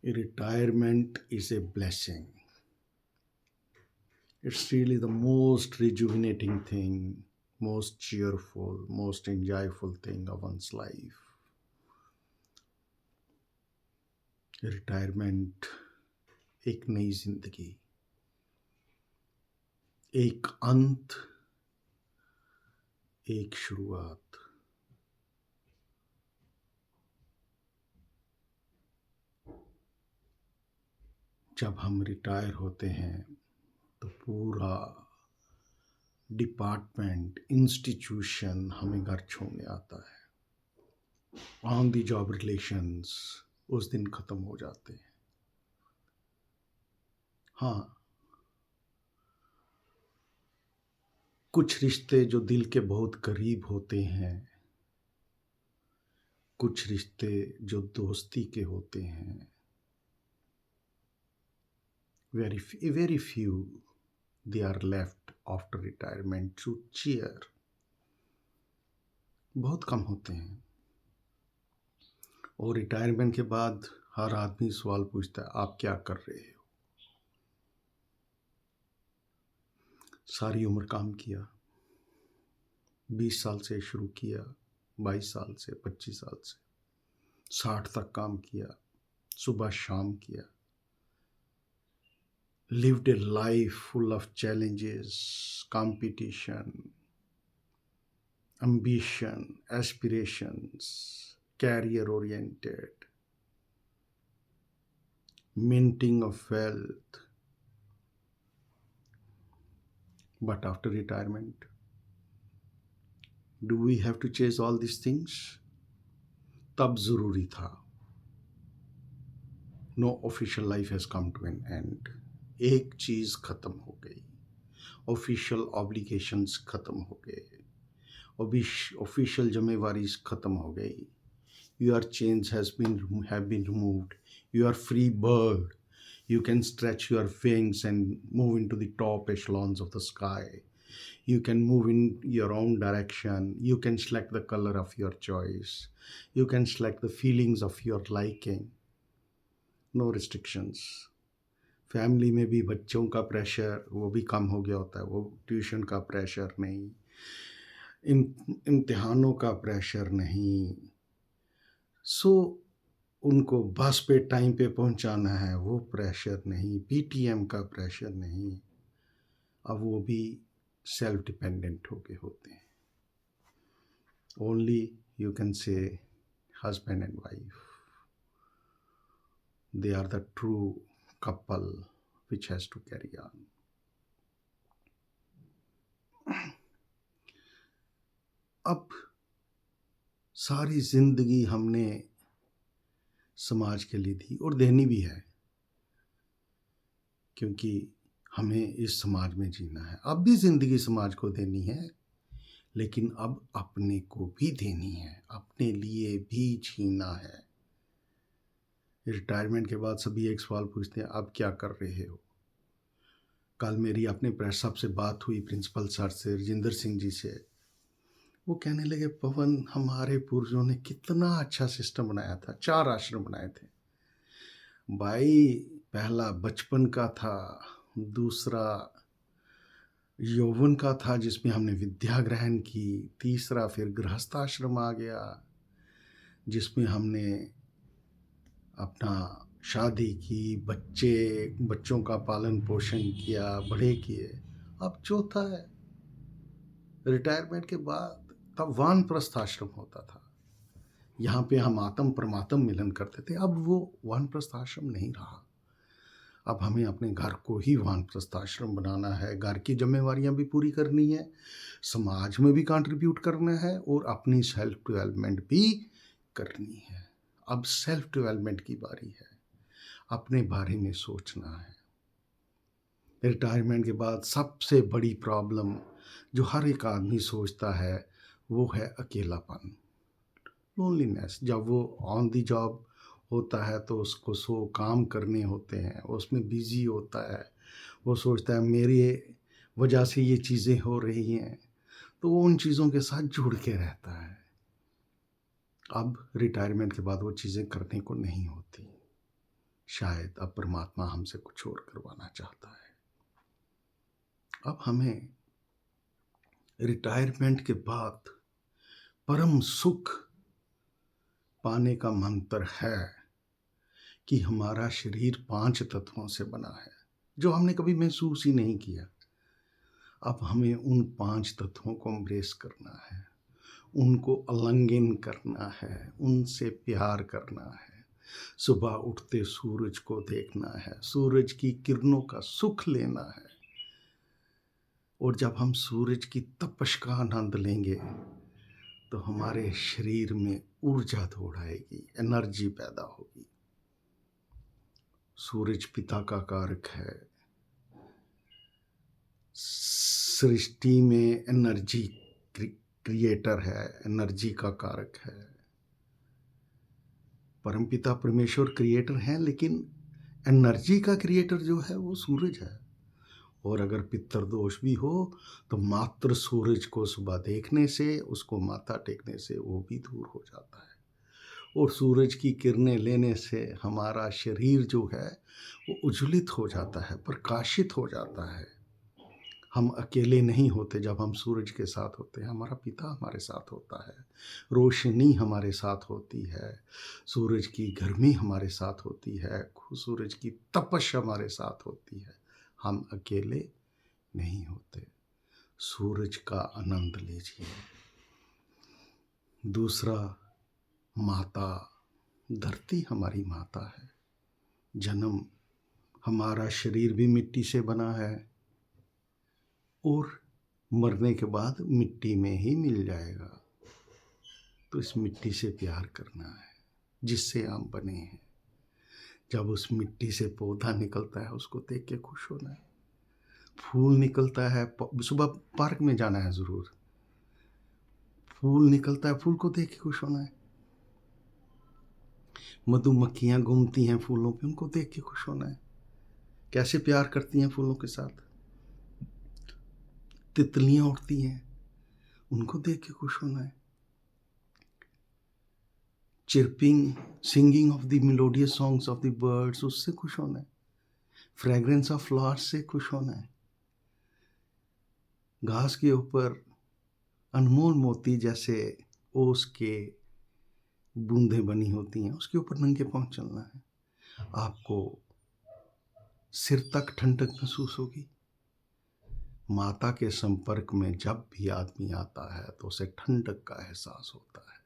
Retirement is a blessing. It's really the most rejuvenating thing, most cheerful, most enjoyable thing of one's life. Retirement एक नई जिंदगी, एक अंत, एक शुरुआत। जब हम रिटायर होते हैं तो पूरा डिपार्टमेंट, इंस्टीट्यूशन हमें घर छोड़ने आता है। ऑन द जॉब रिलेशंस उस दिन खत्म हो जाते हैं। हाँ, कुछ रिश्ते जो दिल के बहुत करीब होते हैं, कुछ रिश्ते जो दोस्ती के होते हैं, very few they are left after retirement to cheer। बहुत कम होते हैं। और रिटायरमेंट के बाद हर आदमी सवाल पूछता है, आप क्या कर रहे हो? सारी उम्र काम किया, 20 साल से शुरू किया, 22 साल से, 25 साल से 60 तक काम किया, सुबह शाम किया। lived a life full of challenges, competition, ambition, aspirations, career oriented, minting of wealth. But after retirement, do we have to chase all these things? तब जरूरी था। No official life has come to an end। एक चीज खत्म हो गई, official obligations खत्म हो गए, ऑफिशियल जिम्मेवारी खत्म हो गई। Your chains have been removed। You are free bird। You can stretch your wings and move into the top echelons of the sky। You can move in your own direction। You can select the color of your choice। You can select the feelings of your liking। No restrictions। Family में भी बच्चों का pressure वो भी कम हो गया होता है, वो ट्यूशन का प्रेशर नहीं, इम्तिहानों का प्रेशर नहीं। सो उनको बस पे टाइम पे पहुंचाना है, वो प्रेशर नहीं, पीटीएम का प्रेशर नहीं। अब वो भी सेल्फ डिपेंडेंट होके होते हैं। Only you can say husband and wife, they are the true couple which has to carry on। अब सारी जिंदगी हमने समाज के लिए दी और देनी भी है, क्योंकि हमें इस समाज में जीना है। अब भी जिंदगी समाज को देनी है, लेकिन अब अपने को भी देनी है, अपने लिए भी जीना है। रिटायरमेंट के बाद सभी एक सवाल पूछते हैं, आप क्या कर रहे हो? कल मेरी अपने प्रेस साहब से बात हुई, प्रिंसिपल सर से, राजेंद्र सिंह जी से। वो कहने लगे, पवन, हमारे पूर्वजों ने कितना अच्छा सिस्टम बनाया था, 4 आश्रम बनाए थे भाई। पहला बचपन का था, दूसरा यौवन का था जिसमें हमने विद्या ग्रहण की, तीसरा फिर गृहस्थ आश्रम आ गया जिसमें हमने अपना शादी की, बच्चों का पालन पोषण किया, बड़े किए। अब चौथा है रिटायरमेंट के बाद, तब वानप्रस्थ आश्रम होता था। यहाँ पे हम आत्म परमात्म मिलन करते थे। अब वो वानप्रस्थ आश्रम नहीं रहा। अब हमें अपने घर को ही वानप्रस्थ आश्रम बनाना है। घर की जिम्मेवारियां भी पूरी करनी है, समाज में भी कंट्रीब्यूट करना है और अपनी सेल्फ डेवलपमेंट भी करनी है। अब सेल्फ डेवलपमेंट की बारी है, अपने बारे में सोचना है। रिटायरमेंट के बाद सबसे बड़ी प्रॉब्लम जो हर एक आदमी सोचता है वो है अकेलापन, लोनलीनेस। जब वो ऑन द जॉब होता है तो उसको 100 काम करने होते हैं, उसमें बिजी होता है, वो सोचता है मेरी वजह से ये चीज़ें हो रही हैं, तो वो उन चीज़ों के साथ जुड़ के रहता है। अब रिटायरमेंट के बाद वो चीज़ें करने को नहीं होती। शायद अब परमात्मा हमसे कुछ और करवाना चाहता है। अब हमें रिटायरमेंट के बाद परम सुख पाने का मंत्र है कि हमारा शरीर 5 तत्वों से बना है, जो हमने कभी महसूस ही नहीं किया। अब हमें उन 5 तत्वों को एम्ब्रेस करना है, उनको आलिंगन करना है, उनसे प्यार करना है। सुबह उठते सूरज को देखना है, सूरज की किरणों का सुख लेना है। और जब हम सूरज की तपश का आनंद लेंगे तो हमारे शरीर में ऊर्जा दौड़ आएगी, एनर्जी पैदा होगी। सूरज पिता का कारक है, सृष्टि में एनर्जी क्रिएटर है, एनर्जी का कारक है। परमपिता परमेश्वर क्रिएटर हैं, लेकिन एनर्जी का क्रिएटर जो है वो सूरज है। और अगर पितृदोष भी हो तो मात्र सूरज को सुबह देखने से, उसको माथा टेकने से वो भी दूर हो जाता है। और सूरज की किरणें लेने से हमारा शरीर जो है वो उज्ज्वलित हो जाता है, प्रकाशित हो जाता है। हम अकेले नहीं होते जब हम सूरज के साथ होते हैं, हमारा पिता हमारे साथ होता है, रोशनी हमारे साथ होती है, सूरज की गर्मी हमारे साथ होती है, सूरज की तपश हमारे साथ होती है। हम अकेले नहीं होते। सूरज का आनंद लीजिए। दूसरा, माता धरती हमारी माता है। जन्म, हमारा शरीर भी मिट्टी से बना है और मरने के बाद मिट्टी में ही मिल जाएगा। तो इस मिट्टी से प्यार करना है जिससे हम बने हैं। जब उस मिट्टी से पौधा निकलता है उसको देख के खुश होना है। फूल निकलता है, सुबह पार्क में जाना है ज़रूर। फूल निकलता है, फूल को देख के खुश होना है। मधुमक्खियाँ घूमती हैं फूलों पे, उनको देख के खुश होना है। कैसे प्यार करती हैं फूलों के साथ। तितलियाँ उड़ती हैं, उनको देख के खुश होना है। Chirping, singing of the melodious songs of the birds, उससे खुश होना है। फ्रेग्रेंस ऑफ फ्लावर्स से खुश होना है। घास के ऊपर अनमोल मोती जैसे ओस के बूंदें बनी होती हैं, उसके ऊपर नंगे पांव चलना है। आपको सिर तक ठंडक महसूस होगी। माता के संपर्क में जब भी आदमी आता है तो उसे ठंडक का एहसास होता है।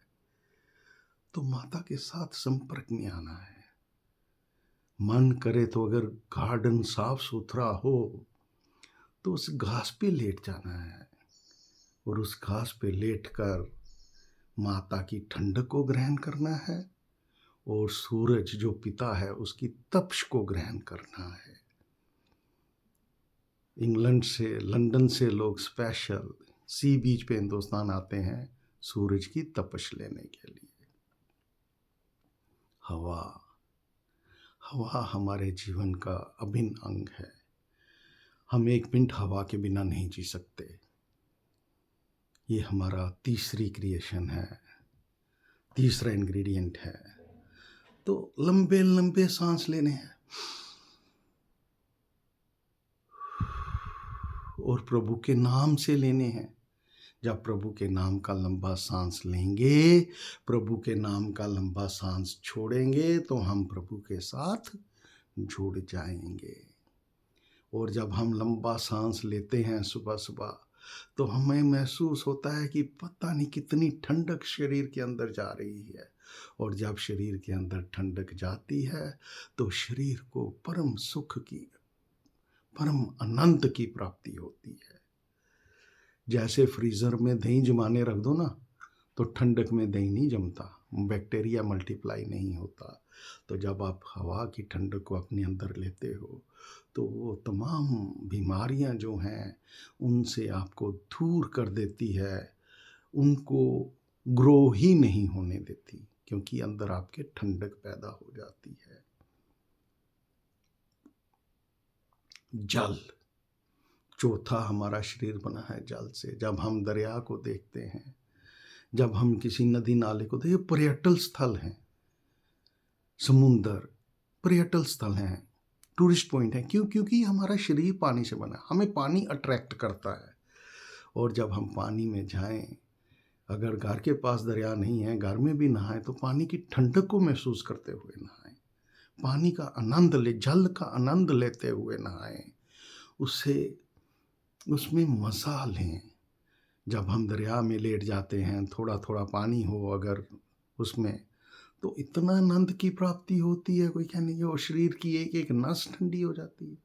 तो माता के साथ संपर्क में आना है। मन करे तो अगर गार्डन साफ सुथरा हो तो उस घास पे लेट जाना है और उस घास पे लेटकर माता की ठंडक को ग्रहण करना है और सूरज जो पिता है उसकी तपश को ग्रहण करना है। इंग्लैंड से, लंदन से लोग स्पेशल सी बीच पे हिंदुस्तान आते हैं सूरज की तपश लेने के लिए। हवा, हवा हमारे जीवन का अभिन्न अंग है। हम एक मिनट हवा के बिना नहीं जी सकते। ये हमारा तीसरी क्रिएशन है, तीसरा इंग्रेडिएंट है। तो लंबे लंबे सांस लेने हैं और प्रभु के नाम से लेने हैं। जब प्रभु के नाम का लंबा सांस लेंगे, प्रभु के नाम का लंबा सांस छोड़ेंगे तो हम प्रभु के साथ जुड़ जाएंगे। और जब हम लंबा सांस लेते हैं सुबह सुबह तो हमें महसूस होता है कि पता नहीं कितनी ठंडक शरीर के अंदर जा रही है। और जब शरीर के अंदर ठंडक जाती है तो शरीर को परम सुख की, परम आनंद की प्राप्ति होती है। जैसे फ्रीज़र में दही जमाने रख दो ना तो ठंडक में दही नहीं जमता, बैक्टीरिया मल्टीप्लाई नहीं होता। तो जब आप हवा की ठंडक को अपने अंदर लेते हो तो वो तमाम बीमारियां जो हैं उनसे आपको दूर कर देती है, उनको ग्रो ही नहीं होने देती, क्योंकि अंदर आपके ठंडक पैदा हो जाती है। जल, चौथा हमारा शरीर बना है जल से। जब हम दरिया को देखते हैं, जब हम किसी नदी नाले को देखते, पर्यटन स्थल हैं, समुंदर, पर्यटन स्थल हैं, टूरिस्ट पॉइंट हैं। क्यों? क्योंकि हमारा शरीर पानी से बना है, हमें पानी अट्रैक्ट करता है। और जब हम पानी में जाएं, अगर घर के पास दरिया नहीं है, घर में भी नहाएं तो पानी की ठंडक को महसूस करते हुए नहाएं, पानी का आनंद ले, जल का आनंद लेते हुए नहाएं, उससे उसमें मज़ा लें। जब हम दरिया में लेट जाते हैं, थोड़ा थोड़ा पानी हो अगर उसमें, तो इतना आनंद की प्राप्ति होती है, कोई कहने की, और शरीर की एक एक नस ठंडी हो जाती है।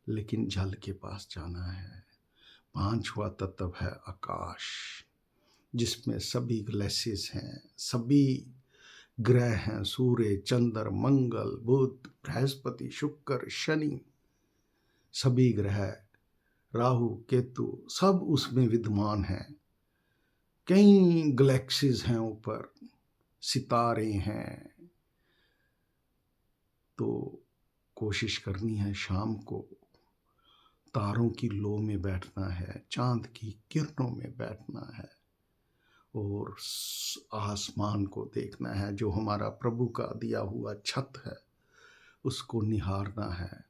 लेकिन जल के पास जाना है। पांचवा तत्व है आकाश, जिसमें सभी ग्लेसिस हैं, सभी ग्रह हैं, सूर्य, चंद्र, मंगल, बुध, बृहस्पति, शुक्र, शनि, सभी ग्रह, राहु, केतु, सब उसमें विद्यमान हैं। कई गैलेक्सीज हैं ऊपर, सितारे हैं। तो कोशिश करनी है शाम को तारों की लो में बैठना है, चांद की किरणों में बैठना है और आसमान को देखना है, जो हमारा प्रभु का दिया हुआ छत है, उसको निहारना है।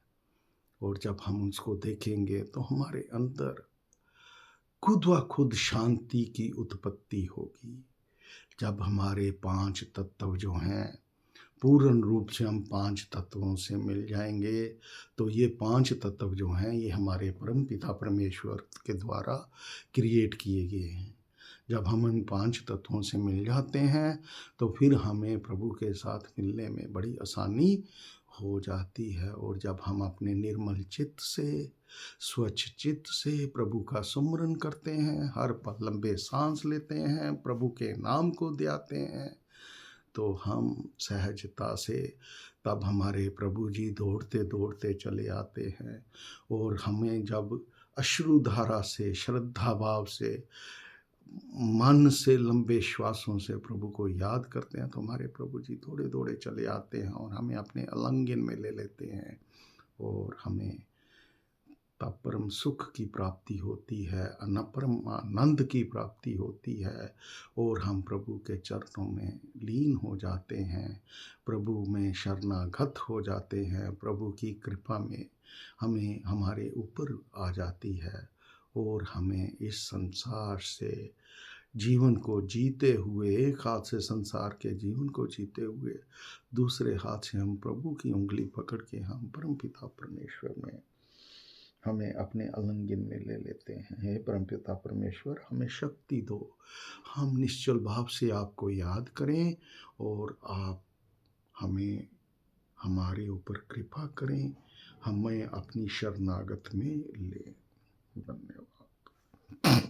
और जब हम उसको देखेंगे तो हमारे अंदर खुद व खुद शांति की उत्पत्ति होगी। जब हमारे पांच तत्व जो हैं पूर्ण रूप से, हम पांच तत्वों से मिल जाएंगे, तो ये पांच तत्व जो हैं ये हमारे परम पिता परमेश्वर के द्वारा क्रिएट किए गए हैं। जब हम इन पांच तत्वों से मिल जाते हैं तो फिर हमें प्रभु के साथ मिलने में बड़ी आसानी हो जाती है। और जब हम अपने निर्मल चित्त से, स्वच्छ चित्त से प्रभु का सुमरन करते हैं, हर पल लंबे सांस लेते हैं, प्रभु के नाम को ध्याते हैं, तो हम सहजता से, तब हमारे प्रभु जी दौड़ते दौड़ते चले आते हैं। और हमें जब अश्रुधारा से, श्रद्धा भाव से, मन से, लंबे श्वासों से प्रभु को याद करते हैं, तो हमारे प्रभु जी दौड़े दौड़े चले आते हैं और हमें अपने आलिंगन में ले लेते हैं और हमें तब परम सुख की प्राप्ति होती है, परम आनंद की प्राप्ति होती है और हम प्रभु के चरणों में लीन हो जाते हैं, प्रभु में शरणागत हो जाते हैं, प्रभु की कृपा में हमें हमारे ऊपर आ जाती है और हमें इस संसार से जीवन को जीते हुए, एक हाथ से संसार के जीवन को जीते हुए, दूसरे हाथ से हम प्रभु की उंगली पकड़ के हम परम पिता परमेश्वर में हमें अपने आलिंगन में ले लेते हैं। हे परमपिता परमेश्वर, हमें शक्ति दो, हम निश्चल भाव से आपको याद करें और आप हमें, हमारे ऊपर कृपा करें, हमें अपनी शरणागत में लें। धन्यवाद।